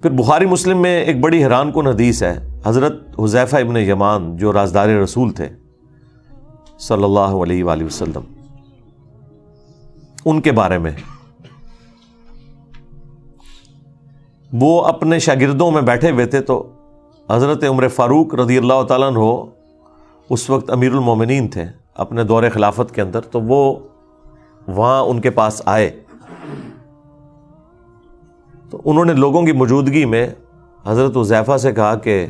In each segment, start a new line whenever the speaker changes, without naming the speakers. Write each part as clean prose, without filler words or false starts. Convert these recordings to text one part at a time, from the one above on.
پھر بخاری مسلم میں ایک بڑی حیران کن حدیث ہے، حضرت حذیفہ ابن یمان جو رازدار رسول تھے صلی اللہ علیہ وآلہ وسلم، ان کے بارے میں وہ اپنے شاگردوں میں بیٹھے ہوئے تھے، تو حضرت عمر فاروق رضی اللہ تعالیٰ عنہ اس وقت امیر المومنین تھے اپنے دور خلافت کے اندر، تو وہ وہاں ان کے پاس آئے، تو انہوں نے لوگوں کی موجودگی میں حضرت حذیفہ سے کہا کہ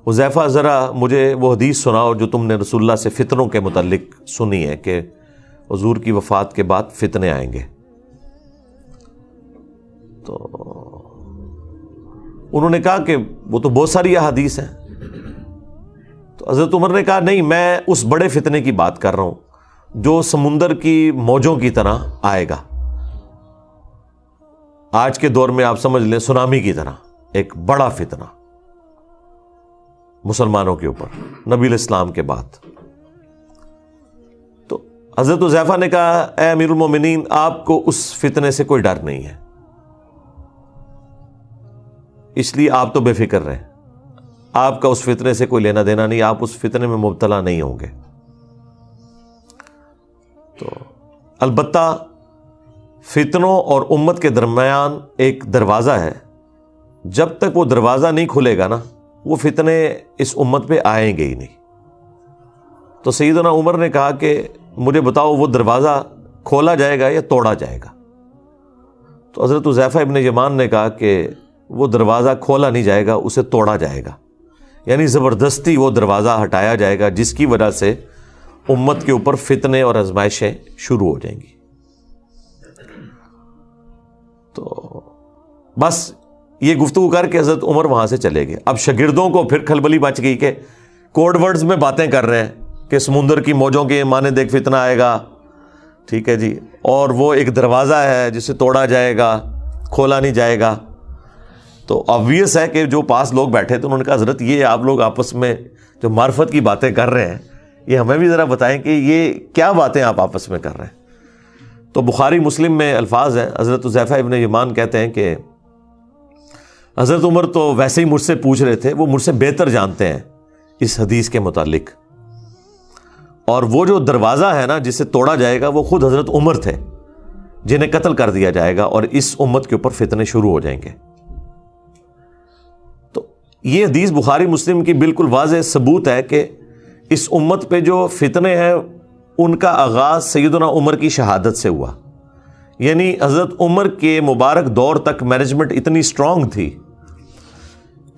حذیفہ ذرا مجھے وہ حدیث سناؤ جو تم نے رسول اللہ سے فتنوں کے متعلق سنی ہے کہ حضور کی وفات کے بعد فتنے آئیں گے۔ تو انہوں نے کہا کہ وہ تو بہت ساری احادیث ہیں۔ تو حضرت عمر نے کہا نہیں، میں اس بڑے فتنے کی بات کر رہا ہوں جو سمندر کی موجوں کی طرح آئے گا، آج کے دور میں آپ سمجھ لیں سونامی کی طرح ایک بڑا فتنہ مسلمانوں کے اوپر نبی الاسلام کے بعد۔ تو حضرت حذیفہ نے کہا اے امیر المومنین، آپ کو اس فتنے سے کوئی ڈر نہیں ہے، اس لیے آپ تو بے فکر رہیں، آپ کا اس فتنے سے کوئی لینا دینا نہیں، آپ اس فتنے میں مبتلا نہیں ہوں گے۔ تو البتہ فتنوں اور امت کے درمیان ایک دروازہ ہے، جب تک وہ دروازہ نہیں کھلے گا نا وہ فتنے اس امت پہ آئیں گے ہی نہیں۔ تو سیدنا عمر نے کہا کہ مجھے بتاؤ وہ دروازہ کھولا جائے گا یا توڑا جائے گا؟ تو حضرت حذیفہ ابن یمان نے کہا کہ وہ دروازہ کھولا نہیں جائے گا، اسے توڑا جائے گا، یعنی زبردستی وہ دروازہ ہٹایا جائے گا جس کی وجہ سے امت کے اوپر فتنے اور آزمائشیں شروع ہو جائیں گی۔ تو بس یہ گفتگو کر کے حضرت عمر وہاں سے چلے گئے۔ اب شاگردوں کو پھر کھلبلی مچ گئی کہ کوڈ ورڈز میں باتیں کر رہے ہیں کہ سمندر کی موجوں کے مانے دیکھ فتنہ آئے گا، ٹھیک ہے جی، اور وہ ایک دروازہ ہے جسے توڑا جائے گا، کھولا نہیں جائے گا۔ تو آبویس ہے کہ جو پاس لوگ بیٹھے تھے انہوں نے کہا حضرت یہ آپ لوگ آپس میں جو معرفت کی باتیں کر رہے ہیں یہ ہمیں بھی ذرا بتائیں کہ یہ کیا باتیں آپ آپس میں کر رہے ہیں۔ تو بخاری مسلم میں الفاظ ہیں، حضرت حذیفہ ابن یمان کہتے ہیں کہ حضرت عمر تو ویسے ہی مجھ سے پوچھ رہے تھے، وہ مجھ سے بہتر جانتے ہیں اس حدیث کے متعلق، اور وہ جو دروازہ ہے نا جسے توڑا جائے گا وہ خود حضرت عمر تھے جنہیں قتل کر دیا جائے گا اور اس امت کے اوپر فتنے شروع ہو جائیں گے۔ تو یہ حدیث بخاری مسلم کی بالکل واضح ثبوت ہے کہ اس امت پہ جو فتنے ہیں ان کا آغاز سیدنا عمر کی شہادت سے ہوا، یعنی حضرت عمر کے مبارک دور تک مینجمنٹ اتنی سٹرونگ تھی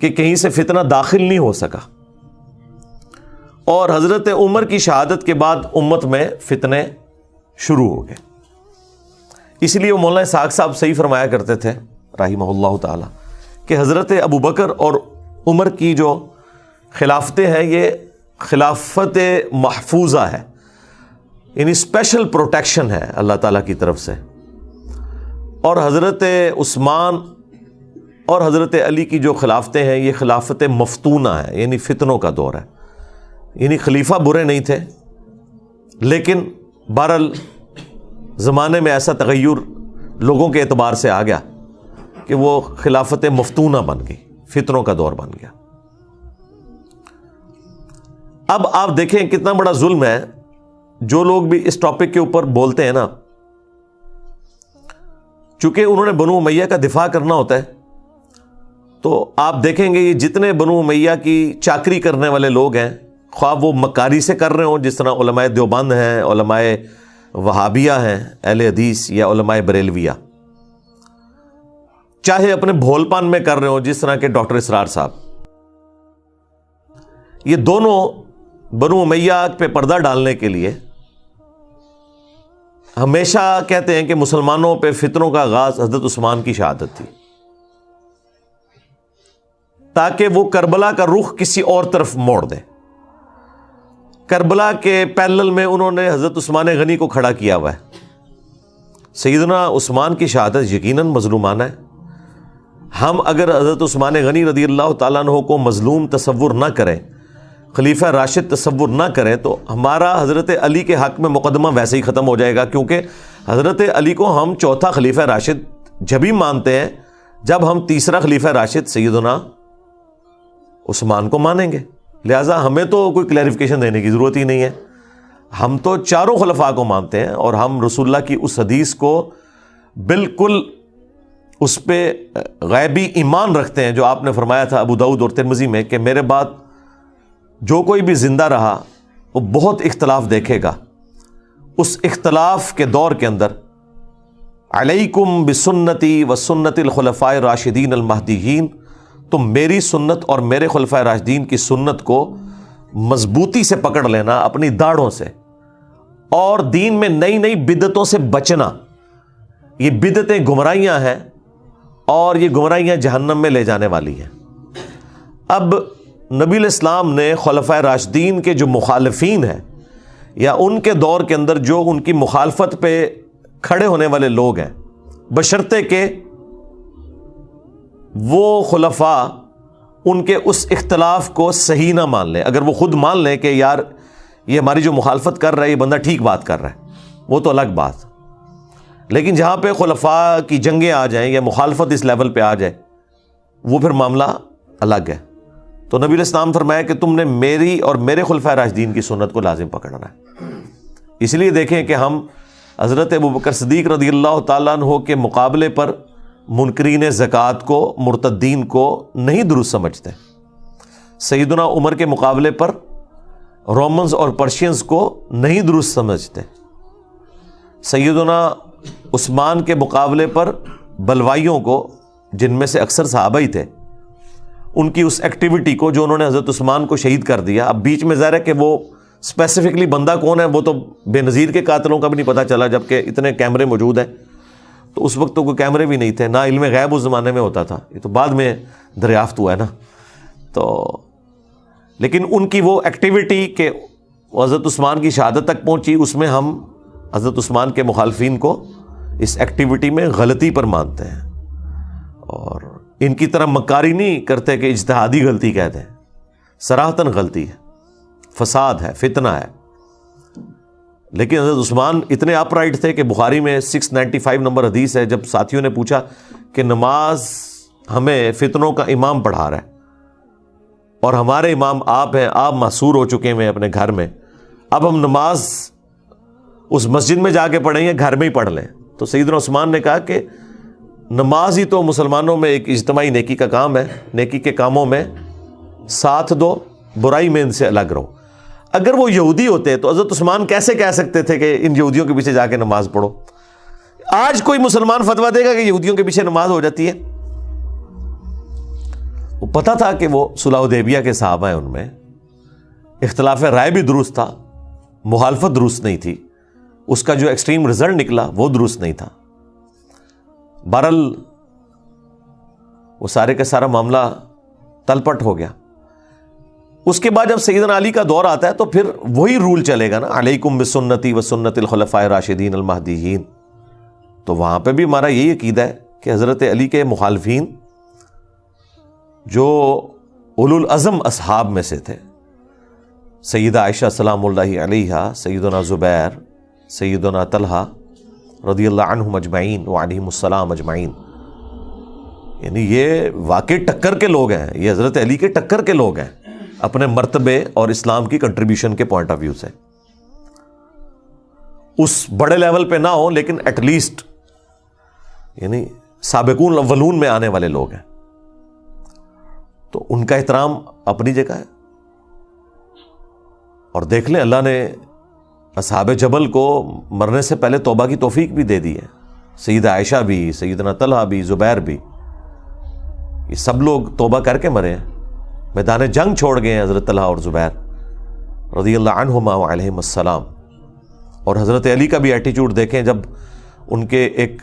کہ کہیں سے فتنہ داخل نہیں ہو سکا، اور حضرت عمر کی شہادت کے بعد امت میں فتنے شروع ہو گئے۔ اس لیے وہ مولانا اسحاق صاحب صحیح فرمایا کرتے تھے رحمہ اللہ تعالی کہ حضرت ابو بکر اور عمر کی جو خلافتیں ہیں یہ خلافت محفوظہ ہے، یعنی اسپیشل پروٹیکشن ہے اللہ تعالیٰ کی طرف سے، اور حضرت عثمان اور حضرت علی کی جو خلافتیں ہیں یہ خلافت مفتونہ ہے، یعنی فتنوں کا دور ہے، یعنی خلیفہ برے نہیں تھے لیکن بہرحال زمانے میں ایسا تغیر لوگوں کے اعتبار سے آ گیا کہ وہ خلافت مفتونہ بن گئی، فتنوں کا دور بن گیا۔ اب آپ دیکھیں کتنا بڑا ظلم ہے، جو لوگ بھی اس ٹاپک کے اوپر بولتے ہیں نا، چونکہ انہوں نے بنو امیہ کا دفاع کرنا ہوتا ہے، تو آپ دیکھیں گے یہ جتنے بنو امیہ کی چاکری کرنے والے لوگ ہیں، خواہ وہ مکاری سے کر رہے ہوں جس طرح علماء دیوبند ہیں، علماء وہابیہ ہیں اہل حدیث، یا علماء بریلویہ، چاہے اپنے بھول پان میں کر رہے ہوں جس طرح کے ڈاکٹر اسرار صاحب، یہ دونوں بنو امیہ پہ پردہ ڈالنے کے لیے ہمیشہ کہتے ہیں کہ مسلمانوں پہ فتنوں کا آغاز حضرت عثمان کی شہادت تھی، تاکہ وہ کربلا کا رخ کسی اور طرف موڑ دیں۔ کربلا کے پیرلل میں انہوں نے حضرت عثمان غنی کو کھڑا کیا ہوا ہے۔ سیدنا عثمان کی شہادت یقیناً مظلومانہ ہے، ہم اگر حضرت عثمان غنی رضی اللہ تعالیٰ عنہ کو مظلوم تصور نہ کریں، خلیفہ راشد تصور نہ کریں، تو ہمارا حضرت علی کے حق میں مقدمہ ویسے ہی ختم ہو جائے گا، کیونکہ حضرت علی کو ہم چوتھا خلیفہ راشد جبھی مانتے ہیں جب ہم تیسرا خلیفہ راشد سیدنا عثمان کو مانیں گے. لہٰذا ہمیں تو کوئی کلیریفیکیشن دینے کی ضرورت ہی نہیں ہے. ہم تو چاروں خلفاء کو مانتے ہیں اور ہم رسول اللہ کی اس حدیث کو بالکل اس پہ غیبی ایمان رکھتے ہیں جو آپ نے فرمایا تھا ابو داؤد اور ترمذی میں کہ میرے بعد جو کوئی بھی زندہ رہا وہ بہت اختلاف دیکھے گا. اس اختلاف کے دور کے اندر علیکم بسنتی و سنت الخلفاء الراشدین المہدیین، تم میری سنت اور میرے خلفاء راشدین کی سنت کو مضبوطی سے پکڑ لینا اپنی داڑھوں سے، اور دین میں نئی نئی بدعتوں سے بچنا. یہ بدعتیں گمراہیاں ہیں اور یہ گمراہیاں جہنم میں لے جانے والی ہیں. اب نبی الاسلام نے خلفاء راشدین کے جو مخالفین ہیں یا ان کے دور کے اندر جو ان کی مخالفت پہ کھڑے ہونے والے لوگ ہیں، بشرطے کہ وہ خلفاء ان کے اس اختلاف کو صحیح نہ مان لیں. اگر وہ خود مان لیں کہ یار یہ ہماری جو مخالفت کر رہا ہے یہ بندہ ٹھیک بات کر رہا ہے، وہ تو الگ بات. لیکن جہاں پہ خلفاء کی جنگیں آ جائیں یا مخالفت اس لیول پہ آ جائے وہ پھر معاملہ الگ ہے. تو نبی علیہ السلام فرمایا کہ تم نے میری اور میرے خلفاء راشدین کی سنت کو لازم پکڑنا ہے. اس لیے دیکھیں کہ ہم حضرت ابوبکر صدیق رضی اللہ تعالیٰ عنہ کے مقابلے پر منکرین زکوٰۃ کو، مرتدین کو نہیں درست سمجھتے. سیدنا عمر کے مقابلے پر رومنز اور پرشینز کو نہیں درست سمجھتے. سیدنا عثمان کے مقابلے پر بلوائیوں کو، جن میں سے اکثر صحابہ ہی تھے، ان کی اس ایکٹیویٹی کو جو انہوں نے حضرت عثمان کو شہید کر دیا. اب بیچ میں ظاہر ہے کہ وہ اسپیسیفکلی بندہ کون ہے وہ تو بے نظیر کے قاتلوں کا بھی نہیں پتہ چلا، جبکہ اتنے کیمرے موجود ہیں. تو اس وقت تو کوئی کیمرے بھی نہیں تھے، نہ علم غیب اس زمانے میں ہوتا تھا، یہ تو بعد میں دریافت ہوا ہے نا. تو لیکن ان کی وہ ایکٹیویٹی کہ حضرت عثمان کی شہادت تک پہنچی، اس میں ہم حضرت عثمان کے مخالفین کو اس ایکٹیویٹی میں غلطی پر مانتے ہیں اور ان کی طرح مکاری نہیں کرتے کہ اجتہادی غلطی کہتے ہیں. صراحتاً غلطی ہے، فساد ہے، فتنہ ہے. لیکن حضرت عثمان اتنے اپ رائٹ تھے کہ بخاری میں 695 نمبر حدیث ہے، جب ساتھیوں نے پوچھا کہ نماز ہمیں فتنوں کا امام پڑھا رہا ہے اور ہمارے امام آپ ہیں، آپ محصور ہو چکے ہیں اپنے گھر میں، اب ہم نماز اس مسجد میں جا کے پڑھیں یا گھر میں ہی پڑھ لیں. تو سیدنا عثمان نے کہا کہ نماز ہی تو مسلمانوں میں ایک اجتماعی نیکی کا کام ہے، نیکی کے کاموں میں ساتھ دو، برائی میں ان سے الگ رہو. اگر وہ یہودی ہوتے تو حضرت عثمان کیسے کہہ سکتے تھے کہ ان یہودیوں کے پیچھے جا کے نماز پڑھو؟ آج کوئی مسلمان فتویٰ دے گا کہ یہودیوں کے پیچھے نماز ہو جاتی ہے؟ وہ پتا تھا کہ وہ صلح حدیبیہ کے صحابہ ہیں، ان میں اختلاف رائے بھی درست تھا، مخالفت درست نہیں تھی، اس کا جو ایکسٹریم رزلٹ نکلا وہ درست نہیں تھا. بہرحال وہ سارے کا سارا معاملہ تلپٹ ہو گیا. اس کے بعد جب سیدنا علی کا دور آتا ہے تو پھر وہی رول چلے گا نا، علیکم بسنتی و سنت الخلفاء الراشدین المہدیین. تو وہاں پہ بھی ہمارا یہی عقیدہ ہے کہ حضرت علی کے مخالفین جو اولو العزم اصحاب میں سے تھے، سیدہ عائشہ سلام اللہ علیہا، سیدنا زبیر، سیدنا طلحہ رضی اللہ عنہم اجمعین وعلیہم السلام اجمعین، یعنی یہ واقعی ٹکر کے لوگ ہیں، یہ حضرت علی کے ٹکر کے لوگ ہیں اپنے مرتبے اور اسلام کی کنٹریبیوشن کے پوائنٹ آف ویو سے. اس بڑے لیول پہ نہ ہو لیکن ایٹ لیسٹ یعنی سابقون الاولون میں آنے والے لوگ ہیں، تو ان کا احترام اپنی جگہ ہے. اور دیکھ لیں اللہ نے اصحاب جبل کو مرنے سے پہلے توبہ کی توفیق بھی دے دی ہے. سیدہ عائشہ بھی، سیدنا طلحہ بھی، زبیر بھی، یہ سب لوگ توبہ کر کے مرے ہیں، میدان جنگ چھوڑ گئے ہیں حضرت طلحہ اور زبیر رضی اللہ عنہما وعلیہم السلام. اور حضرت علی کا بھی ایٹیچیوڈ دیکھیں، جب ان کے ایک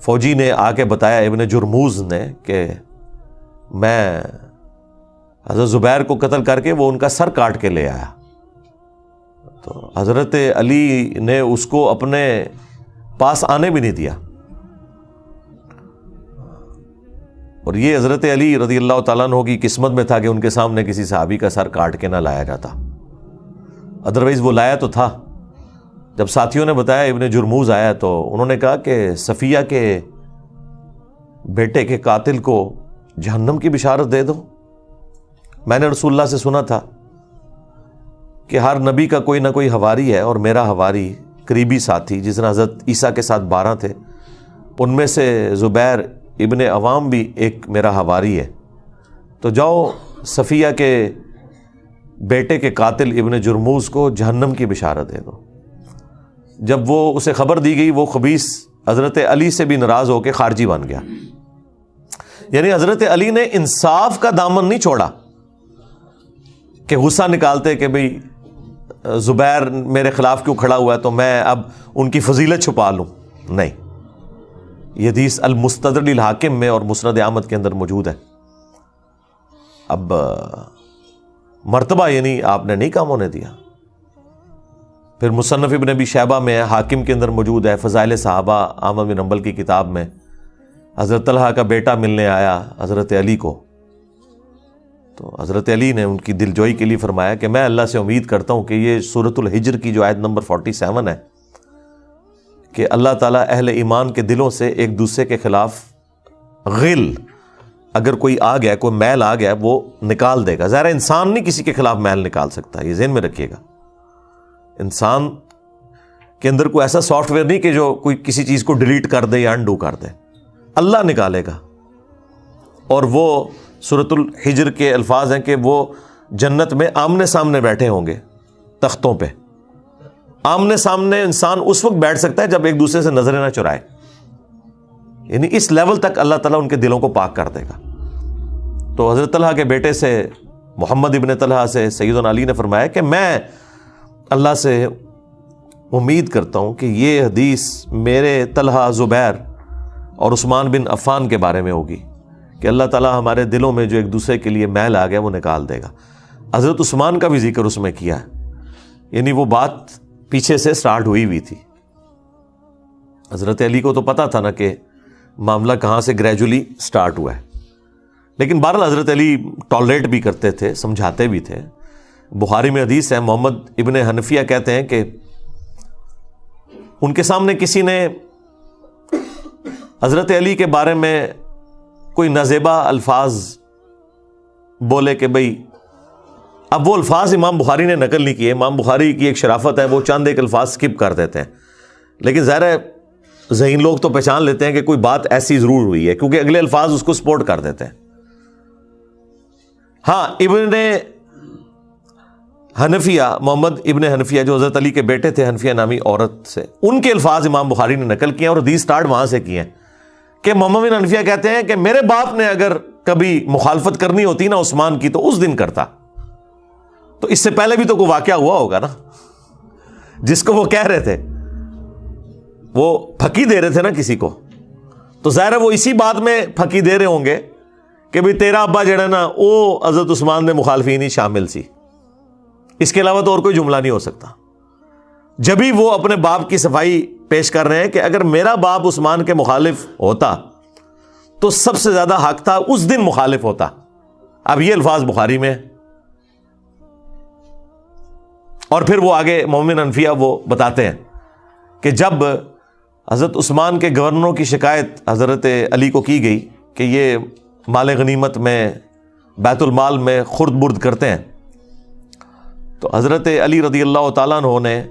فوجی نے آ کے بتایا، ابن جرموز نے، کہ میں حضرت زبیر کو قتل کر کے وہ ان کا سر کاٹ کے لے آیا، تو حضرت علی نے اس کو اپنے پاس آنے بھی نہیں دیا. اور یہ حضرت علی رضی اللہ تعالیٰ عنہ کی قسمت میں تھا کہ ان کے سامنے کسی صحابی کا سر کاٹ کے نہ لایا جاتا، ادروائز وہ لایا تو تھا. جب ساتھیوں نے بتایا ابن جرموز آیا تو انہوں نے کہا کہ صفیہ کے بیٹے کے قاتل کو جہنم کی بشارت دے دو؟ میں نے رسول اللہ سے سنا تھا کہ ہر نبی کا کوئی نہ کوئی حواری ہے، اور میرا حواری قریبی ساتھی جس نے حضرت عیسیٰ کے ساتھ 12 تھے، ان میں سے زبیر ابن عوام بھی ایک میرا حواری ہے، تو جاؤ صفیہ کے بیٹے کے قاتل ابن جرموز کو جہنم کی بشارت دے دو۔ جب وہ اسے خبر دی گئی، وہ خبیث حضرت علی سے بھی ناراض ہو کے خارجی بن گیا۔ یعنی حضرت علی نے انصاف کا دامن نہیں چھوڑا کہ غصہ نکالتے کہ بھئی زبیر میرے خلاف کیوں کھڑا ہوا ہے تو میں اب ان کی فضیلت چھپا لوں، نہیں، یہ حدیث المستدرک للحاکم میں اور مسند احمد کے اندر موجود ہے۔ اب مرتبہ یعنی آپ نے نہیں کام ہونے دیا۔ پھر مصنف ابن ابی شیبہ میں ہے، حاکم کے اندر موجود ہے، فضائل صحابہ احمد بن حنبل کی کتاب میں، حضرت طلحہ کا بیٹا ملنے آیا حضرت علی کو، تو حضرت علی نے ان کی دلجوئی کے لیے فرمایا کہ میں اللہ سے امید کرتا ہوں کہ یہ سورۃ الحجر کی جو آیت نمبر 47 ہے کہ اللہ تعالیٰ اہل ایمان کے دلوں سے ایک دوسرے کے خلاف غل اگر کوئی آ گیا، کوئی میل آ گیا، وہ نکال دے گا۔ ظاہر انسان نہیں کسی کے خلاف میل نکال سکتا، یہ ذہن میں رکھیے گا۔ انسان کے اندر کوئی ایسا سافٹ ویئر نہیں کہ جو کوئی کسی چیز کو ڈیلیٹ کر دے یا انڈو کر دے، اللہ نکالے گا۔ اور وہ سورۃ الحجر کے الفاظ ہیں کہ وہ جنت میں آمنے سامنے بیٹھے ہوں گے تختوں پہ۔ آمنے سامنے انسان اس وقت بیٹھ سکتا ہے جب ایک دوسرے سے نظریں نہ چرائے، یعنی اس لیول تک اللہ تعالیٰ ان کے دلوں کو پاک کر دے گا۔ تو حضرت طلحہ کے بیٹے سے، محمد ابن طلحہ سے سیدنا علی نے فرمایا کہ میں اللہ سے امید کرتا ہوں کہ یہ حدیث میرے طلحہ، زبیر اور عثمان بن عفان کے بارے میں ہوگی کہ اللہ تعالیٰ ہمارے دلوں میں جو ایک دوسرے کے لیے میل آ گیا وہ نکال دے گا۔ حضرت عثمان کا بھی ذکر اس میں کیا ہے، یعنی وہ بات پیچھے سے سٹارٹ ہوئی تھی۔ حضرت علی کو تو پتا تھا نا کہ معاملہ کہاں سے گریجولی سٹارٹ ہوا ہے، لیکن بہرحال حضرت علی ٹالریٹ بھی کرتے تھے، سمجھاتے بھی تھے۔ بخاری میں حدیث ہے، محمد ابن حنفیہ کہتے ہیں کہ ان کے سامنے کسی نے حضرت علی کے بارے میں کوئی نازیبا الفاظ بولے کہ بھئی، اب وہ الفاظ امام بخاری نے نقل نہیں کیے، امام بخاری کی ایک شرافت ہے، وہ چند ایک الفاظ سکپ کر دیتے ہیں، لیکن ظاہر ہے ذہین لوگ تو پہچان لیتے ہیں کہ کوئی بات ایسی ضرور ہوئی ہے، کیونکہ اگلے الفاظ اس کو سپورٹ کر دیتے ہیں۔ ہاں، ابن حنفیہ، محمد ابن حنفیہ جو حضرت علی کے بیٹے تھے، حنفیہ نامی عورت سے، ان کے الفاظ امام بخاری نے نقل کیے اور حدیث سٹارٹ وہاں سے کیے ہیں کہ محمد بن حنفیہ کہتے ہیں کہ میرے باپ نے اگر کبھی مخالفت کرنی ہوتی نا عثمان کی تو اس دن کرتا۔ تو اس سے پہلے بھی تو کوئی واقعہ ہوا ہوگا نا جس کو وہ کہہ رہے تھے، وہ پھکی دے رہے تھے نا کسی کو، تو ظاہر ہے وہ اسی بات میں پھکی دے رہے ہوں گے کہ بھئی تیرا ابا جڑا نا وہ حضرت عثمان میں مخالفین ہی شامل سی، اس کے علاوہ تو اور کوئی جملہ نہیں ہو سکتا۔ جبھی وہ اپنے باپ کی صفائی پیش کر رہے ہیں کہ اگر میرا باپ عثمان کے مخالف ہوتا تو سب سے زیادہ حق تھا اس دن مخالف ہوتا۔ اب یہ الفاظ بخاری میں، اور پھر وہ آگے محمد حنفیہ وہ بتاتے ہیں کہ جب حضرت عثمان کے گورنروں کی شکایت حضرت علی کو کی گئی کہ یہ مال غنیمت میں بیت المال میں خرد برد کرتے ہیں، تو حضرت علی رضی اللہ تعالیٰ عنہ نے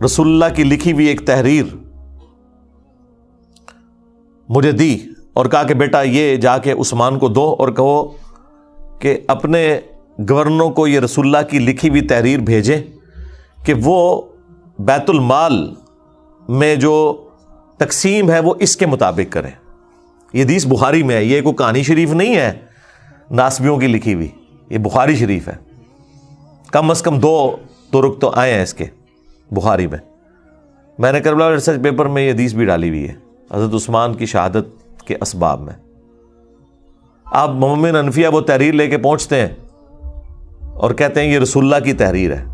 رسول اللہ کی لکھی ہوئی ایک تحریر مجھے دی اور کہا کہ بیٹا یہ جا کے عثمان کو دو اور کہو کہ اپنے گورنروں کو یہ رسول اللہ کی لکھی ہوئی تحریر بھیجیں کہ وہ بیت المال میں جو تقسیم ہے وہ اس کے مطابق کریں۔ یہ حدیث بخاری میں ہے، یہ کوئی کہانی شریف نہیں ہے ناسبیوں کی لکھی ہوئی، یہ بخاری شریف ہے۔ کم از کم 2 طرق تو آئے ہیں اس کے بخاری میں۔ میں نے کربلا ریسرچ پیپر میں یہ حدیث بھی ڈالی ہوئی ہے حضرت عثمان کی شہادت کے اسباب میں۔ آپ محمد حنفیہ وہ تحریر لے کے پہنچتے ہیں اور کہتے ہیں یہ رسول اللہ کی تحریر ہے۔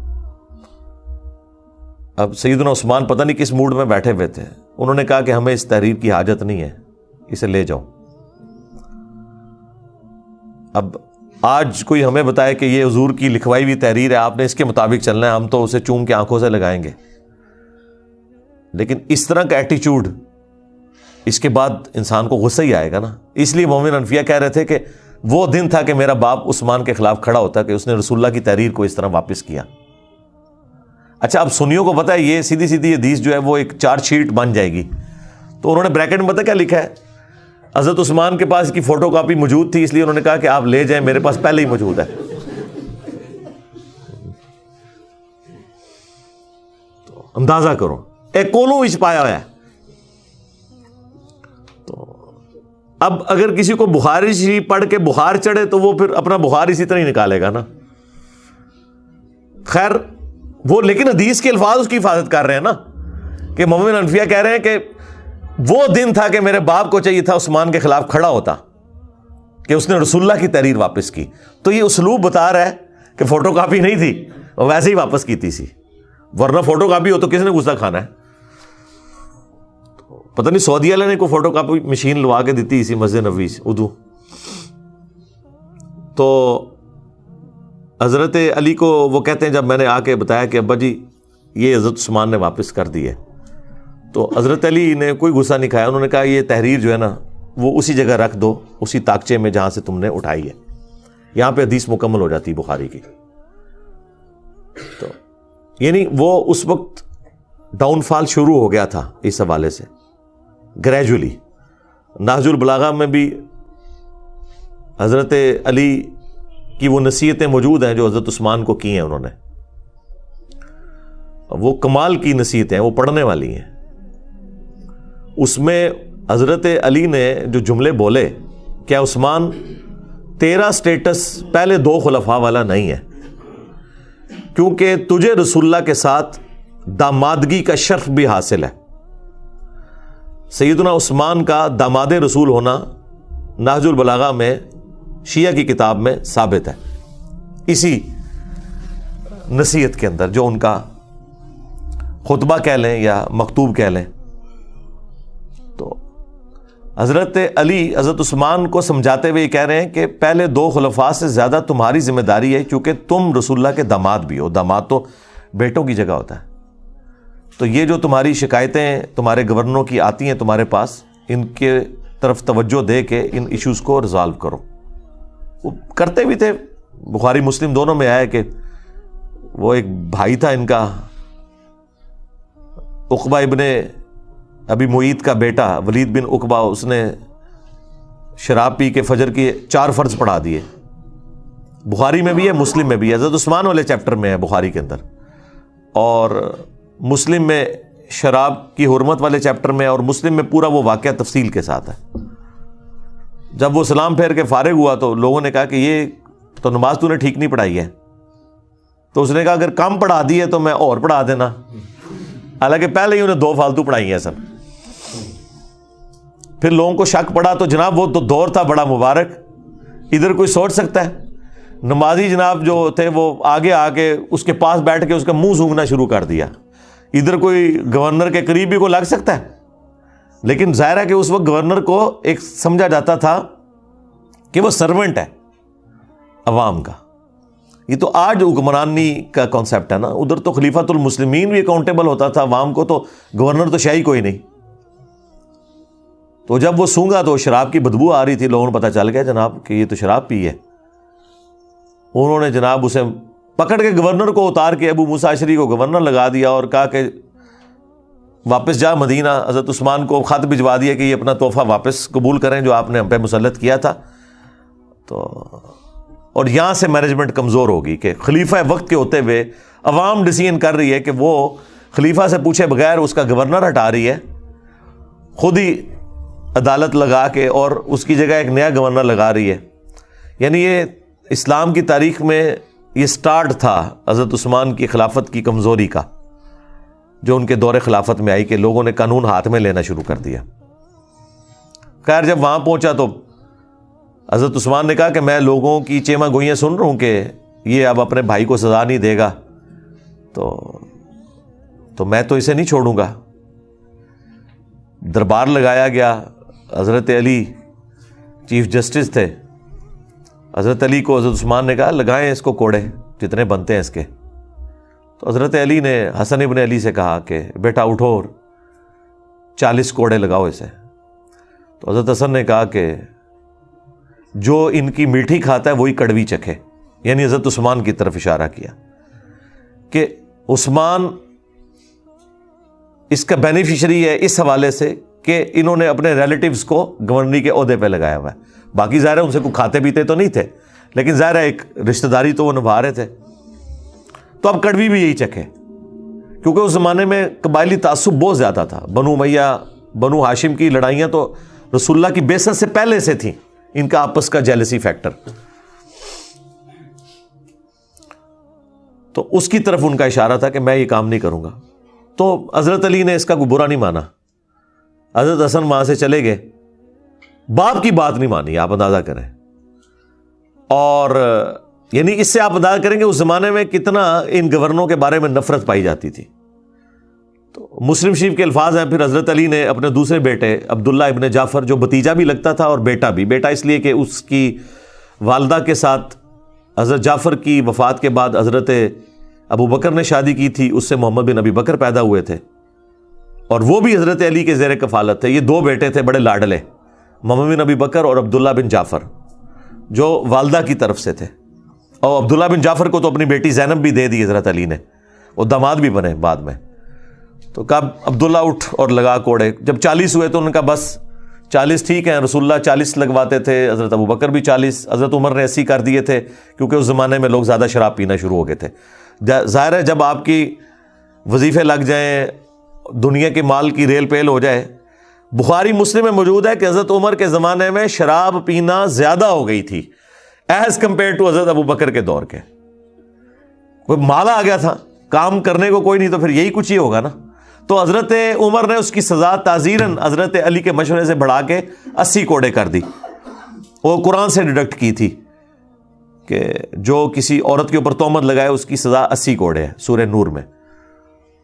اب سیدنا عثمان پتہ نہیں کس موڈ میں بیٹھے ہوئے تھے، انہوں نے کہا کہ ہمیں اس تحریر کی حاجت نہیں ہے، اسے لے جاؤ۔ اب آج کوئی ہمیں بتائے کہ یہ حضور کی لکھوائی ہوئی تحریر ہے، آپ نے اس کے مطابق چلنا ہے، ہم تو اسے چوم کے آنکھوں سے لگائیں گے۔ لیکن اس طرح کا ایٹیچیوڈ اس کے بعد انسان کو غصہ ہی آئے گا نا. اس لیے مومن انفیاء کہہ رہے تھے کہ وہ دن تھا کہ میرا باپ عثمان کے خلاف کھڑا ہوتا کہ اس نے رسول اللہ کی تحریر کو اس طرح واپس کیا. اچھا اب سنیوں کو پتا ہے یہ سیدھی سیدھی حدیث جو ہے وہ ایک چارج شیٹ بن جائے گی, تو انہوں نے بریکٹ میں پتا کیا لکھا ہے, حضرت عثمان کے پاس اس کی فوٹو کاپی موجود تھی اس لیے انہوں نے کہا کہ آپ لے جائیں, میرے پاس پہلے ہی موجود ہے. تو اندازہ کرو ایک کولوں وچ پایا ہوا ہے. تو اب اگر کسی کو بخاری شریف پڑھ کے بخار چڑھے تو وہ پھر اپنا بخار اسی طرح ہی نکالے گا نا. خیر وہ لیکن حدیث کے الفاظ اس کی حفاظت کر رہے ہیں نا, کہ مومن انفیاء کہہ رہے ہیں کہ وہ دن تھا کہ میرے باپ کو چاہیے تھا عثمان کے خلاف کھڑا ہوتا کہ اس نے رسول اللہ کی تحریر واپس کی. تو یہ اسلوب بتا رہا ہے کہ فوٹو کاپی نہیں تھی, وہ ویسے ہی واپس کی تھی سی, ورنہ فوٹو کاپی ہو تو کس نے غصہ کھانا ہے. پتہ نہیں سعودی والے نے کوئی فوٹو کاپی مشین لوا کے دیتی اسی مسجد نبوی سے اردو. تو حضرت علی کو وہ کہتے ہیں جب میں نے آ کے بتایا کہ ابا جی یہ حضرت عثمان نے واپس کر دی ہے, تو حضرت علی نے کوئی غصہ نہیں کھایا. انہوں نے کہا یہ تحریر جو ہے نا وہ اسی جگہ رکھ دو, اسی تاکچے میں جہاں سے تم نے اٹھائی ہے, یہاں پہ حدیث مکمل ہو جاتی بخاری کی. تو یعنی وہ اس وقت ڈاؤن فال شروع ہو گیا تھا اس حوالے سے گریجولی. نہج البلاغہ میں بھی حضرت علی کی وہ نصیحتیں موجود ہیں جو حضرت عثمان کو کی ہیں انہوں نے, وہ کمال کی نصیحتیں ہیں, وہ پڑھنے والی ہیں. اس میں حضرت علی نے جو جملے بولے, کیا عثمان تیرا سٹیٹس پہلے دو خلفاء والا نہیں ہے, کیونکہ تجھے رسول اللہ کے ساتھ دامادگی کا شرف بھی حاصل ہے. سیدنا عثمان کا داماد رسول ہونا نہج البلاغہ میں شیعہ کی کتاب میں ثابت ہے, اسی نصیحت کے اندر جو ان کا خطبہ کہہ لیں یا مکتوب کہہ لیں. تو حضرت علی حضرت عثمان کو سمجھاتے ہوئے یہ کہہ رہے ہیں کہ پہلے دو خلفاء سے زیادہ تمہاری ذمہ داری ہے, کیونکہ تم رسول اللہ کے داماد بھی ہو. داماد تو بیٹوں کی جگہ ہوتا ہے. تو یہ جو تمہاری شکایتیں تمہارے گورنروں کی آتی ہیں تمہارے پاس, ان کے طرف توجہ دے کے ان ایشوز کو ریزالو کرو. وہ کرتے بھی تھے, بخاری مسلم دونوں میں آیا کہ وہ ایک بھائی تھا ان کا عقبہ ابن ابی معیط کا بیٹا ولید بن عقبہ, اس نے شراب پی کے فجر کی 4 فرض پڑھا دیے. بخاری میں بھی ہے مسلم میں بھی ہے, حضرت عثمان والے چیپٹر میں ہے بخاری کے اندر, اور مسلم میں شراب کی حرمت والے چیپٹر میں, اور مسلم میں پورا وہ واقعہ تفصیل کے ساتھ ہے. جب وہ سلام پھیر کے فارغ ہوا تو لوگوں نے کہا کہ یہ تو نماز تو نے ٹھیک نہیں پڑھائی ہے. تو اس نے کہا اگر کم پڑھا دی ہے تو میں اور پڑھا دینا, حالانکہ پہلے ہی انہیں 2 فالتو پڑھائی ہیں سب. پھر لوگوں کو شک پڑا تو جناب وہ تو دور تھا بڑا مبارک, ادھر کوئی سوچ سکتا ہے نمازی جناب جو تھے وہ آگے آ کے اس کے پاس بیٹھ کے اس کا منہ سونگھنا شروع کر دیا. ادھر کوئی گورنر کے قریبی کو لگ سکتا ہے, لیکن ظاہر ہے کہ اس وقت گورنر کو ایک سمجھا جاتا تھا کہ وہ سرونٹ ہے عوام کا. یہ تو آج حکمرانی کا کانسیپٹ ہے نا, ادھر تو خلیفۃ المسلمین بھی اکاؤنٹیبل ہوتا تھا عوام کو, تو گورنر تو شاہی کوئی نہیں. تو جب وہ سونگا تو شراب کی بدبو آ رہی تھی, لوگوں نے پتہ چل گیا جناب کہ یہ تو شراب پی ہے. انہوں نے جناب اسے پکڑ کے گورنر کو اتار کے ابو موسیٰ اشعری کو گورنر لگا دیا اور کہا کہ واپس جا مدینہ. حضرت عثمان کو خط بھجوا دیا کہ یہ اپنا تحفہ واپس قبول کریں جو آپ نے ہم پہ مسلط کیا تھا. تو اور یہاں سے مینجمنٹ کمزور ہوگی کہ خلیفہ وقت کے ہوتے ہوئے عوام ڈیسیژن کر رہی ہے کہ وہ خلیفہ سے پوچھے بغیر اس کا گورنر ہٹا رہی ہے, خود ہی عدالت لگا کے, اور اس کی جگہ ایک نیا گورنر لگا رہی ہے. یعنی یہ اسلام کی تاریخ میں یہ سٹارٹ تھا حضرت عثمان کی خلافت کی کمزوری کا, جو ان کے دور خلافت میں آئی کہ لوگوں نے قانون ہاتھ میں لینا شروع کر دیا. خیر جب وہاں پہنچا تو حضرت عثمان نے کہا کہ میں لوگوں کی چیما گوئیاں سن رہا ہوں کہ یہ اب اپنے بھائی کو سزا نہیں دے گا, تو میں تو اسے نہیں چھوڑوں گا. دربار لگایا گیا, حضرت علی چیف جسٹس تھے. حضرت علی کو حضرت عثمان نے کہا لگائیں اس کو کوڑے جتنے بنتے ہیں اس کے. تو حضرت علی نے حسن ابن علی سے کہا کہ بیٹا اٹھو 40 کوڑے لگاؤ اسے. تو حضرت حسن نے کہا کہ جو ان کی میٹھی کھاتا ہے وہی کڑوی چکھے، یعنی حضرت عثمان کی طرف اشارہ کیا کہ عثمان اس کا بینیفیشری ہے اس حوالے سے کہ انہوں نے اپنے ریلیٹیوز کو گورنری کے عہدے پہ لگایا ہوا ہے. باقی ظاہر ہے ان سے کوئی کھاتے پیتے تو نہیں تھے، لیکن ظاہر ہے ایک رشتہ داری تو وہ نبھا رہے تھے. تو اب کڑوی بھی یہی چکھے، کیونکہ اس زمانے میں قبائلی تعصب بہت زیادہ تھا. بنو امیہ بنو ہاشم کی لڑائیاں تو رسول اللہ کی بعثت سے پہلے سے تھیں، ان کا آپس کا جیلسی فیکٹر. تو اس کی طرف ان کا اشارہ تھا کہ میں یہ کام نہیں کروں گا. تو حضرت علی نے اس کا کوئی برا نہیں مانا. حضرت حسن وہاں سے چلے گئے، باپ کی بات نہیں مانی، آپ اندازہ کریں. اور یعنی اس سے آپ اندازہ کریں کہ اس زمانے میں کتنا ان گورنروں کے بارے میں نفرت پائی جاتی تھی. تو مسلم شریف کے الفاظ ہیں، پھر حضرت علی نے اپنے دوسرے بیٹے عبداللہ ابن جعفر، جو بھتیجا بھی لگتا تھا اور بیٹا بھی، بیٹا اس لیے کہ اس کی والدہ کے ساتھ حضرت جعفر کی وفات کے بعد حضرت ابو بکر نے شادی کی تھی، اس سے محمد بن ابی بکر پیدا ہوئے تھے، اور وہ بھی حضرت علی کے زیر کفالت تھے. یہ دو بیٹے تھے بڑے لاڈلے، محمد بن ابی بکر اور عبداللہ بن جعفر، جو والدہ کی طرف سے تھے. اور عبداللہ بن جعفر کو تو اپنی بیٹی زینب بھی دے دی حضرت علی نے، وہ داماد بھی بنے بعد میں. تو کہا عبداللہ اٹھ اور لگا کوڑے. جب 40 ہوئے تو انہوں نے کہا بس 40 ٹھیک ہیں. رسول اللہ 40 لگواتے تھے، حضرت ابو بکر بھی 40، حضرت عمر نے 80 کر دیے تھے، کیونکہ اس زمانے میں لوگ زیادہ شراب پینا شروع ہو گئے تھے. ظاہر ہے جب آپ کی وظیفے لگ جائیں، دنیا کے مال کی ریل پیل ہو جائے. بخاری مسلم میں موجود ہے کہ حضرت عمر کے زمانے میں شراب پینا زیادہ ہو گئی تھی ایز کمپیئر ٹو حضرت ابو بکر کے دور کے. کوئی مال آ گیا تھا، کام کرنے کو کوئی نہیں، تو پھر یہی کچھ ہی ہوگا نا. تو حضرت عمر نے اس کی سزا تعزیراً حضرت علی کے مشورے سے بڑھا کے 80 کوڑے کر دی. وہ قرآن سے ڈیڈکٹ کی تھی کہ جو کسی عورت کے اوپر تہمت لگائے اس کی سزا 80 کوڑے ہے، سورہ نور میں.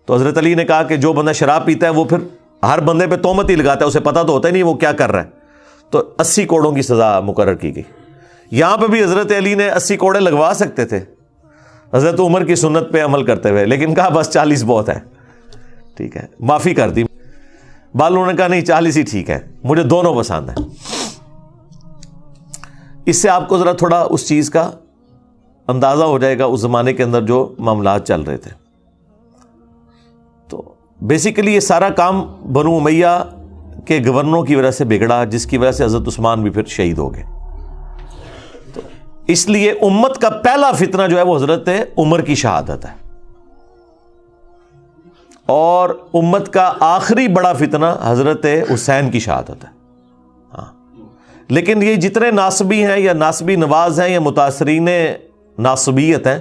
تو حضرت علی نے کہا کہ جو بندہ شراب پیتا ہے وہ پھر ہر بندے پہ تہمت ہی لگاتا ہے، اسے پتہ تو ہوتا ہی نہیں وہ کیا کر رہا ہے. تو 80 کوڑوں کی سزا مقرر کی گئی. یہاں پہ بھی حضرت علی نے 80 کوڑے لگوا سکتے تھے حضرت عمر کی سنت پہ عمل کرتے ہوئے، لیکن کہا بس 40 بہت ہے، ٹھیک ہے، معافی کر دی. بالوں نے کہا نہیں 40 ہی ٹھیک ہے، مجھے دونوں پسند ہیں. اس سے آپ کو ذرا تھوڑا اس چیز کا اندازہ ہو جائے گا اس زمانے کے اندر جو معاملات چل رہے تھے. تو بیسیکلی یہ سارا کام بنو امیہ کے گورنروں کی وجہ سے بگڑا، جس کی وجہ سے حضرت عثمان بھی پھر شہید ہو گئے. تو اس لیے امت کا پہلا فتنہ جو ہے وہ حضرت عمر کی شہادت ہے، اور امت کا آخری بڑا فتنہ حضرت حسین کی شہادت ہے. ہاں، لیکن یہ جتنے ناصبی ہیں یا ناصبی نواز ہیں یا متاثرین ناصبیت ہیں،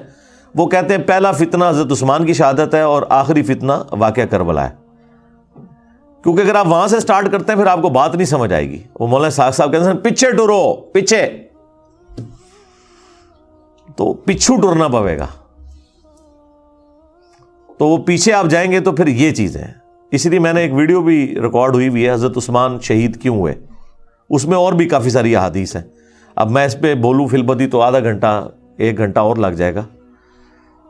وہ کہتے ہیں پہلا فتنہ حضرت عثمان کی شہادت ہے اور آخری فتنہ واقعہ کربلا ہے. کیونکہ اگر آپ وہاں سے سٹارٹ کرتے ہیں پھر آپ کو بات نہیں سمجھ آئے گی. وہ مولانا ساق صاحب کہتے ہیں پیچھے ٹرو، پیچھے، تو پیچھو ٹرنا پڑے گا. تو وہ پیچھے آپ جائیں گے تو پھر یہ چیزیں ہیں. اس لیے میں نے ایک ویڈیو بھی ریکارڈ ہوئی ہوئی ہے، حضرت عثمان شہید کیوں ہوئے، اس میں اور بھی کافی ساری احادیث ہیں. اب میں اس پہ بولوں فی البدی تو آدھا گھنٹہ 1 گھنٹہ اور لگ جائے گا،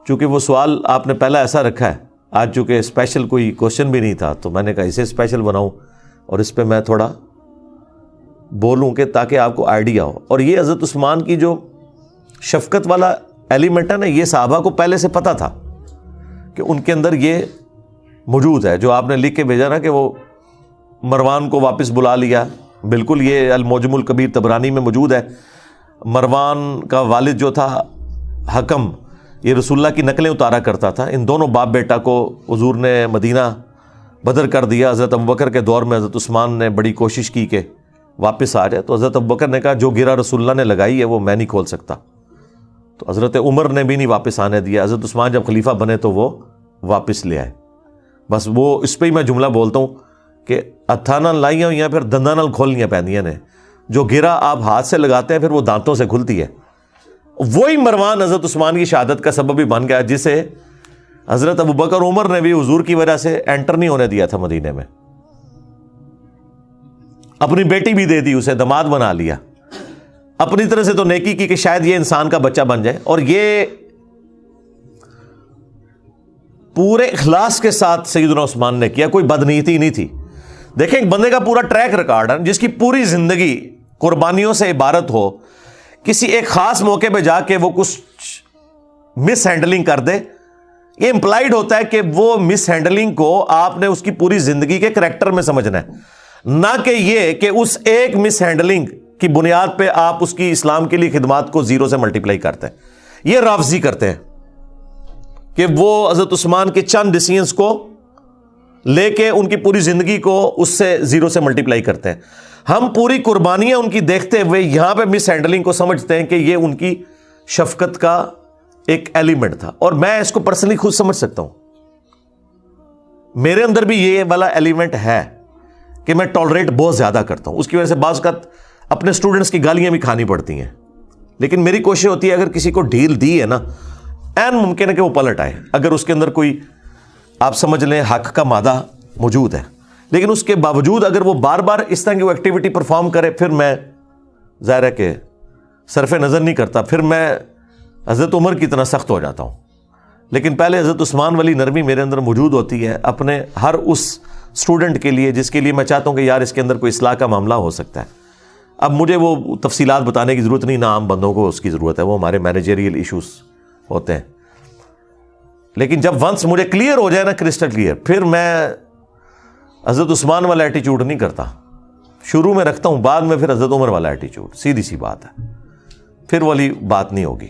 چونکہ وہ سوال آپ نے پہلا ایسا رکھا ہے. آج چونکہ اسپیشل کوئی کوشچن بھی نہیں تھا تو میں نے کہا اسے اسپیشل بناؤں اور اس پہ میں تھوڑا بولوں کہ تاکہ آپ کو آئیڈیا ہو. اور یہ حضرت عثمان کی جو شفقت والا ایلیمنٹ ہے نا، یہ صحابہ کو پہلے سے پتہ تھا کہ ان کے اندر یہ موجود ہے. جو آپ نے لکھ کے بھیجا نا کہ وہ مروان کو واپس بلا لیا، بالکل یہ المعجم الکبیر طبرانی میں موجود ہے. مروان کا والد جو تھا حکم، یہ رسول اللہ کی نقلیں اتارا کرتا تھا. ان دونوں باپ بیٹا کو حضور نے مدینہ بدر کر دیا. حضرت ابوبکر کے دور میں حضرت عثمان نے بڑی کوشش کی کہ واپس آ جائے، تو حضرت ابوبکر نے کہا جو گرا رسول اللہ نے لگائی ہے وہ میں نہیں کھول سکتا. تو حضرت عمر نے بھی نہیں واپس آنے دیا. حضرت عثمان جب خلیفہ بنے تو وہ واپس لے آئے. بس وہ اس پہ ہی میں جملہ بولتا ہوں کہ ہتھاں نال لائیاں ہوئی ہیں پھر دنداں نال کھولنیاں پیندیاں نے. جو گرا آپ ہاتھ سے لگاتے ہیں پھر وہ دانتوں سے کھلتی ہے. وہی مروان حضرت عثمان کی شہادت کا سبب بھی بن گیا، جسے حضرت ابوبکر عمر نے بھی حضور کی وجہ سے انٹر نہیں ہونے دیا تھا مدینے میں. اپنی بیٹی بھی دے دی، اسے داماد بنا لیا. اپنی طرح سے تو نیکی کی کہ شاید یہ انسان کا بچہ بن جائے. اور یہ پورے اخلاص کے ساتھ سیدنا عثمان نے کیا، کوئی بدنیتی نہیں تھی. دیکھیں ایک بندے کا پورا ٹریک ریکارڈ ہے جس کی پوری زندگی قربانیوں سے عبارت ہو, کسی ایک خاص موقع پہ جا کے وہ کچھ مس ہینڈلنگ کر دے, یہ امپلائڈ ہوتا ہے کہ وہ مس ہینڈلنگ کو آپ نے اس کی پوری زندگی کے کریکٹر میں سمجھنا ہے, نہ کہ یہ کہ اس ایک مس ہینڈلنگ کی بنیاد پہ آپ اس کی اسلام کے لیے خدمات کو زیرو سے ملٹیپلائی کرتے ہیں. یہ رافضی کرتے ہیں کہ وہ حضرت عثمان کے چند ڈیسیژنز کو لے کے ان کی پوری زندگی کو اس سے زیرو سے ملٹیپلائی کرتے ہیں. ہم پوری قربانیاں ان کی دیکھتے ہوئے یہاں پہ مس ہینڈلنگ کو سمجھتے ہیں کہ یہ ان کی شفقت کا ایک ایلیمنٹ تھا, اور میں اس کو پرسنلی خود سمجھ سکتا ہوں. میرے اندر بھی یہ والا ایلیمنٹ ہے کہ میں ٹالریٹ بہت زیادہ کرتا ہوں, اس کی وجہ سے بعض اوقات اپنے اسٹوڈنٹس کی گالیاں بھی کھانی پڑتی ہیں, لیکن میری کوشش ہوتی ہے اگر کسی کو ڈھیل دی ہے نا, این ممکن ہے کہ وہ پلٹ آئے اگر اس کے اندر کوئی آپ سمجھ لیں حق کا مادہ موجود ہے, لیکن اس کے باوجود اگر وہ بار بار اس طرح کی وہ ایکٹیویٹی پرفارم کرے, پھر میں ظاہر ہے کہ صرف نظر نہیں کرتا, پھر میں حضرت عمر کی طرح سخت ہو جاتا ہوں. لیکن پہلے حضرت عثمان والی نرمی میرے اندر موجود ہوتی ہے اپنے ہر اس اسٹوڈنٹ کے لیے جس کے لیے میں چاہتا ہوں کہ یار اس کے اندر کوئی اصلاح کا معاملہ ہو سکتا ہے. اب مجھے وہ تفصیلات بتانے کی ضرورت نہیں, نہ عام بندوں کو اس کی ضرورت ہے, وہ ہمارے مینیجریل ایشوز ہوتے ہیں. لیکن جب ونس مجھے کلیئر ہو جائے نا, کرسٹل کلیئر, پھر میں حضرت عثمان والا ایٹیچیوڈ نہیں کرتا, شروع میں رکھتا ہوں, بعد میں پھر حضرت عمر والا ایٹیچیوڈ. سیدھی سی بات ہے, پھر والی بات نہیں ہوگی.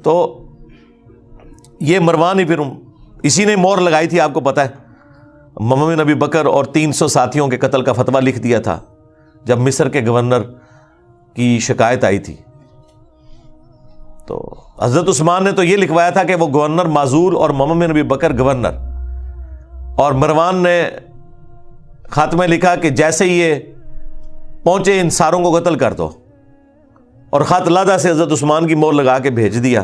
تو یہ مروان ہی پھر اسی نے مور لگائی تھی, آپ کو پتا ہے, محمد بن ابی بکر اور 300 ساتھیوں کے قتل کا فتویٰ لکھ دیا تھا جب مصر کے گورنر کی شکایت آئی تھی. تو حضرت عثمان نے تو یہ لکھوایا تھا کہ وہ گورنر معزول اور محمد بن ابی بکر گورنر, اور مروان نے خط میں لکھا کہ جیسے یہ پہنچے ان ساروں کو قتل کر دو, اور خط لادہ سے حضرت عثمان کی مور لگا کے بھیج دیا.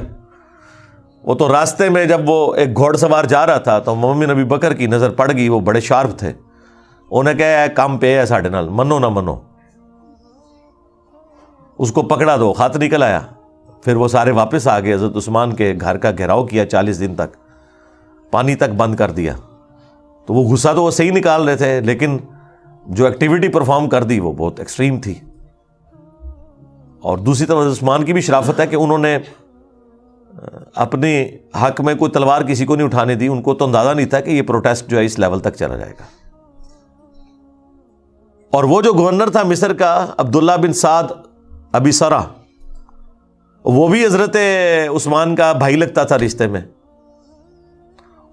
وہ تو راستے میں جب وہ ایک گھوڑ سوار جا رہا تھا تو محمد بن ابی بکر کی نظر پڑ گئی, وہ بڑے شارپ تھے, انہیں کہا ہے کام پہ ہے ساڈے نال, منو نہ منو, اس کو پکڑا دو. خط نکل آیا, پھر وہ سارے واپس آ گئے. حضرت عثمان کے گھر کا گھیراؤ کیا 40 دن تک, پانی تک بند کر دیا. تو وہ غصہ تو وہ صحیح نکال رہے تھے, لیکن جو ایکٹیویٹی پرفارم کر دی وہ بہت ایکسٹریم تھی. اور دوسری طرف حضرت عثمان کی بھی شرافت ہے کہ انہوں نے اپنے حق میں کوئی تلوار کسی کو نہیں اٹھانے دی. ان کو تو اندازہ نہیں تھا کہ یہ پروٹیسٹ جو ہے اس لیول تک چلا جائے گا. اور وہ جو گورنر تھا مصر کا عبداللہ بن سعد ابی سرا, وہ بھی حضرت عثمان کا بھائی لگتا تھا رشتے میں,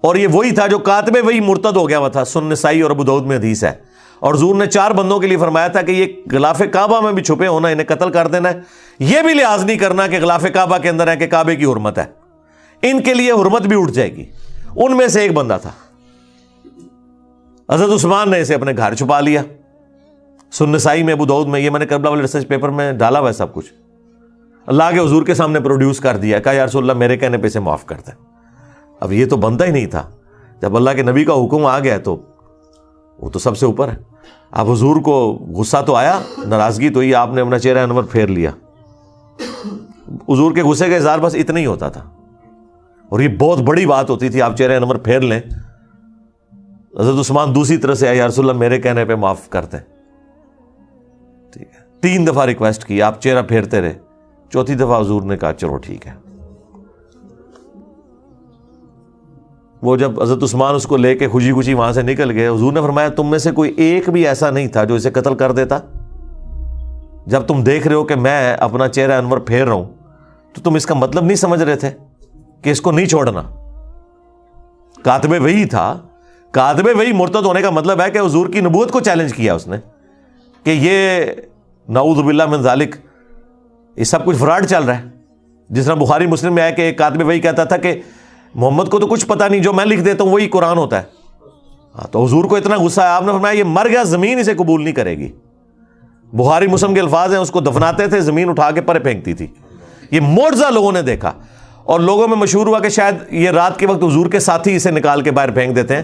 اور یہ وہی تھا جو کاتب وہی مرتد ہو گیا ہوا تھا. سنن نسائی اور ابو داؤد میں حدیث ہے. اور حضور نے 4 بندوں کے لیے فرمایا تھا کہ یہ غلاف کعبہ میں بھی چھپے ہونا, انہیں قتل کر دینا ہے. یہ بھی لحاظ نہیں کرنا کہ غلاف کعبہ کے اندر ہے کہ کعبے کی حرمت ہے, ان کے لیے حرمت بھی اٹھ جائے گی. ان میں سے ایک بندہ تھا, حضرت عثمان نے اسے اپنے گھر چھپا لیا. سنن نسائی میں, ابو داؤد میں, یہ میں نے کربلا والے ریسرچ پیپر میں ڈالا ہوا ہے سب کچھ. اللہ کے حضور کے سامنے پروڈیوس کر دیا, کہا یا رسول اللہ میرے کہنے پہ اسے معاف کر دیں. اب یہ تو بنتا ہی نہیں تھا, جب اللہ کے نبی کا حکم آ گیا تو وہ تو سب سے اوپر ہے. اب حضور کو غصہ تو آیا, ناراضگی تو ہی, آپ نے اپنا چہرہ انور پھیر لیا. حضور کے غصے کا اظہار بس اتنا ہی ہوتا تھا, اور یہ بہت بڑی بات ہوتی تھی, آپ چہرہ انور پھیر لیں. حضرت عثمان دوسری طرح سے آیا, یا رسول اللہ میرے کہنے پہ معاف کر دیں. ٹھیک ہے, 3 دفعہ ریکویسٹ کی, آپ چہرہ پھیرتے رہے. 4تھی دفعہ حضور نے کہا چلو ٹھیک ہے. وہ جب حضرت عثمان اس کو لے کے خوشی خوشی وہاں سے نکل گئے, حضور نے فرمایا تم میں سے کوئی ایک بھی ایسا نہیں تھا جو اسے قتل کر دیتا. جب تم دیکھ رہے ہو کہ میں اپنا چہرہ انور پھیر رہا ہوں, تو تم اس کا مطلب نہیں سمجھ رہے تھے کہ اس کو نہیں چھوڑنا. کاتب وحی تھا. کاتب وحی مرتد ہونے کا مطلب ہے کہ حضور کی نبوت کو چیلنج کیا اس نے, کہ یہ نعوذ باللہ من ذالک یہ سب کچھ فراڈ چل رہا ہے. جس طرح بخاری مسلم میں ہے کہ ایک کاتب وحی کہتا تھا کہ محمد کو تو کچھ پتہ نہیں, جو میں لکھ دیتا ہوں وہی قرآن ہوتا ہے. تو حضور کو اتنا غصہ ہے, آپ نے فرمایا یہ مر گیا, زمین اسے قبول نہیں کرے گی. بخاری مسلم کے الفاظ ہیں, اس کو دفناتے تھے, زمین اٹھا کے پرے پھینکتی تھی. یہ معجزہ لوگوں نے دیکھا, اور لوگوں میں مشہور ہوا کہ شاید یہ رات کے وقت حضور کے ساتھی اسے نکال کے باہر پھینک دیتے ہیں.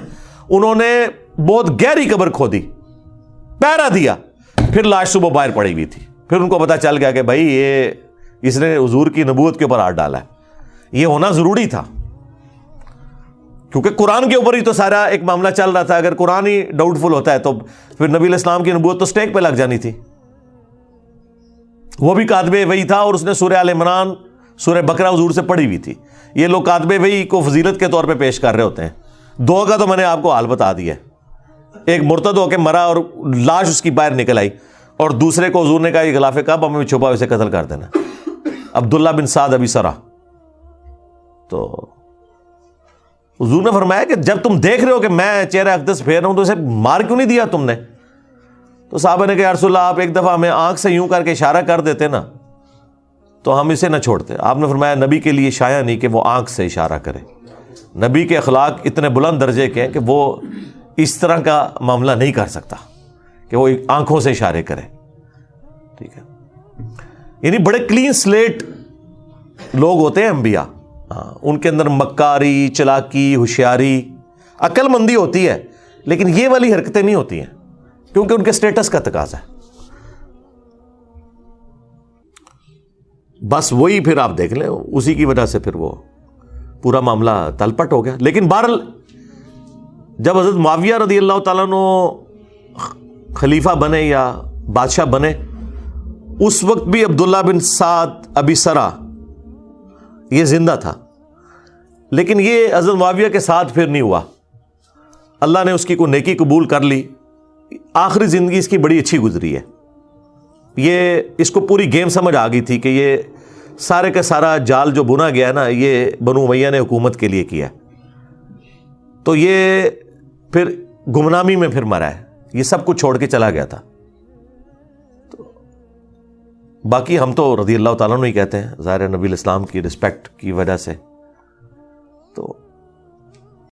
انہوں نے بہت گہری قبر کھودی, پہرا دیا, پھر لاش صبح باہر پڑی ہوئی تھی. پھر ان کو پتا چل گیا کہ بھائی یہ اس نے حضور کی نبوت کے اوپر ہاتھ ڈالا ہے. یہ ہونا ضروری تھا کیونکہ قرآن کے اوپر ہی تو سارا ایک معاملہ چل رہا تھا. اگر قرآن ہی ڈاؤٹ فل ہوتا ہے تو پھر نبی علیہ السلام کی نبوت تو سٹیک پہ لگ جانی تھی. وہ بھی کاتب وحی تھا اور اس نے سورہ آل عمران سورہ بقرہ حضور سے پڑھی ہوئی تھی. یہ لوگ کاتب وحی کو فضیلت کے طور پہ پیش کر رہے ہوتے ہیں. دو کا تو میں نے آپ کو حال بتا دیا. ایک مرتد ہو کے مرا اور لاش اس کی باہر نکل آئی, اور دوسرے کو حضور نے کہا یہ غلاف کعبہ میں چھپا اسے قتل کر دینا, عبداللہ بن سعد ابی سرا. تو حضور نے فرمایا کہ جب تم دیکھ رہے ہو کہ میں چہرہ اقدس پھیر رہا ہوں تو اسے مار کیوں نہیں دیا تم نے؟ تو صحابہ نے کہا یا رسول اللہ آپ ایک دفعہ ہمیں آنکھ سے یوں کر کے اشارہ کر دیتے نا تو ہم اسے نہ چھوڑتے. آپ نے فرمایا نبی کے لیے شایع نہیں کہ وہ آنکھ سے اشارہ کرے. نبی کے اخلاق اتنے بلند درجے کے ہیں کہ وہ اس طرح کا معاملہ نہیں کر سکتا کہ وہ آنکھوں سے اشارے کرے. ٹھیک ہے, یعنی بڑے کلین سلیٹ لوگ ہوتے ہیں انبیاء. ان کے اندر مکاری, چلاکی, ہوشیاری, عقل مندی ہوتی ہے, لیکن یہ والی حرکتیں نہیں ہوتی ہیں کیونکہ ان کے سٹیٹس کا تقاضا ہے. بس وہی پھر آپ دیکھ لیں اسی کی وجہ سے پھر وہ پورا معاملہ تلپٹ ہو گیا. لیکن بہرحال جب حضرت معاویہ رضی اللہ تعالیٰ عنہ خلیفہ بنے یا بادشاہ بنے, اس وقت بھی عبداللہ بن سعد ابی سرا یہ زندہ تھا, لیکن یہ حضرت معاویہ کے ساتھ پھر نہیں ہوا. اللہ نے اس کی کوئی نیکی قبول کر لی, آخری زندگی اس کی بڑی اچھی گزری ہے. یہ اس کو پوری گیم سمجھ آ گئی تھی کہ یہ سارے کا سارا جال جو بنا گیا ہے نا یہ بنو امیہ نے حکومت کے لیے کیا ہے, تو یہ پھر گمنامی میں پھر مرا ہے, یہ سب کچھ چھوڑ کے چلا گیا تھا. تو باقی ہم تو رضی اللہ تعالیٰ عنہ ہی کہتے ہیں, ظاہر نبی الاسلام کی رسپیکٹ کی وجہ سے. تو